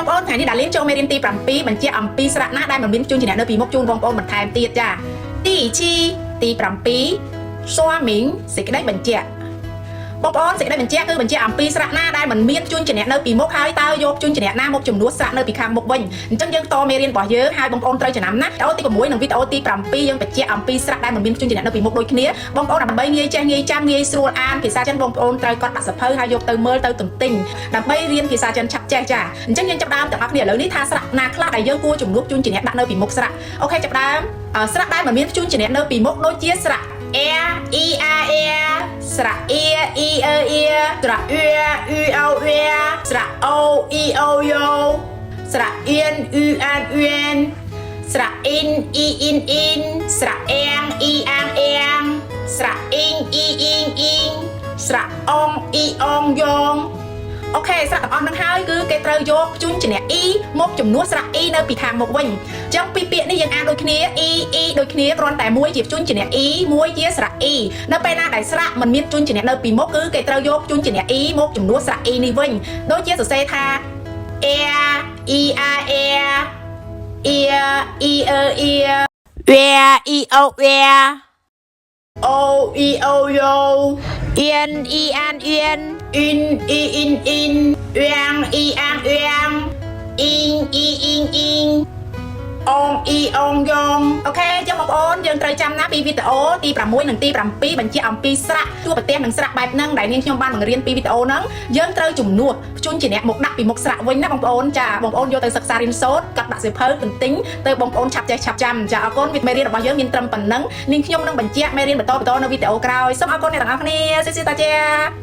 ប្អូនថ្ងៃនេះដាក់លៀនចូលមេរៀនទី7បញ្ជាក់អំពីស្រៈណាដែលមិនមានជួនជាអ្នកនៅពីមុខជូនបងប្អូនបន្ថែមទៀតចាទី1ទី7说明សេចក្តីបញ្ជាក់បងប្អូនសេចក្តីបញ្ជាក់គឺបញ្ជាក់អំពីស្រៈណាដែលមិនមានជួនជាអ្នកនៅពីមុខហើយតើយកជួនជាអ្នកណាមកជំនួសស្រៈនៅពីខាងមុខវិញអញ្ចឹងយើងតមេរៀនរបស់យើងហើយបងប្អូនត្រូវចំណាំណាវីដេអូទី6និងវីដេអូទី7យើងបញ្ជាក់អំពីស្រៈដែលមិនមានជួនជាអ្នកនៅពីមុខដូចគ្នាបងប្អូនដើម្បីងាយចេះងាយចាំងាយស្រួលអានភាសាចិនបងប្អូនត្រូវកត់ដាក់សភៅហើយយកទៅមើលទៅទន្ទិញដើម្បីរៀនភាសាចិនឆាប់ចេះចាអញ្ចឹងយើងចាប់ដើមទាំងអស់គ្នាឥឡូវនេះថាស្រៈណាខ្លះដែលយើងគួរជំនួសជួនជាអ្នកដាក់នៅពីមុខស្រៈអូខេចាប់ដើមស្រៈដែលមិនមានជួនជាអ្នកនៅពីមុខដូចជាស្រៈ air e a air ស្រៈ ear e e ear ស្រៈ ear u o ear ស្រៈ o e o yo ស្រៈ in u an un ស្រៈ in e in in ស្រៈ ang e ang ang ស្រៈ ing e ing ing ស្រៈ ong e ong yong អូខេស្រៈទាំងអស់នឹងហើយគឺគេត្រូវយកជួនជាអ្នក e មកជំនួសស្រៈ e នៅពីខាងមុខវិញអញ្ចឹងពីពាក្យនេះយើងអានដូចគ្នា e e ដូចគ្នាគ្រាន់តែមួយជាជួនជាអ្នក e មួយជាស្រៈ e នៅពេលណាដែលស្រៈមិនមានជួនជាអ្នកនៅពីមុខគឺគេត្រូវយកជួនជាអ្នក e មកជំនួសស្រៈ e នេះវិញដូចជាសរសេរថា air e a air ear e e ear where e o where o e o yo yên y an yên in y in in uyang y an uyang in y in in អងអ៊ីអងយ៉ងអូខេចឹងបងប្អូនយើងត្រូវចាំណាពីវីដេអូទី6និងទី7បញ្ជាក់អំពីស្រៈជួបប្រទេសនិងស្រៈបែបហ្នឹងដែលនាងខ្ញុំបានបង្រៀនពីវីដេអូហ្នឹងយើងត្រូវជំនួសជួនជាអ្នកមកដាក់ពីមុខស្រៈវិញណាបងប្អូនចាបងប្អូនយកទៅសិក្សារៀនសូត្រកាត់ដាក់សៀវភៅទន្ទិញទៅបងប្អូនឆាប់ចេះឆាប់ចាំចាអរគុណវីដេអូមេរៀនរបស់យើងមានត្រឹមប៉ុណ្្នឹងនាងខ្ញុំនឹងបញ្ជាក់មេរៀនបន្តនៅវីដេអូក្រោយសូមអរគុណអ្នកទាំងអស់គ្នាស៊ីស៊ីតាជា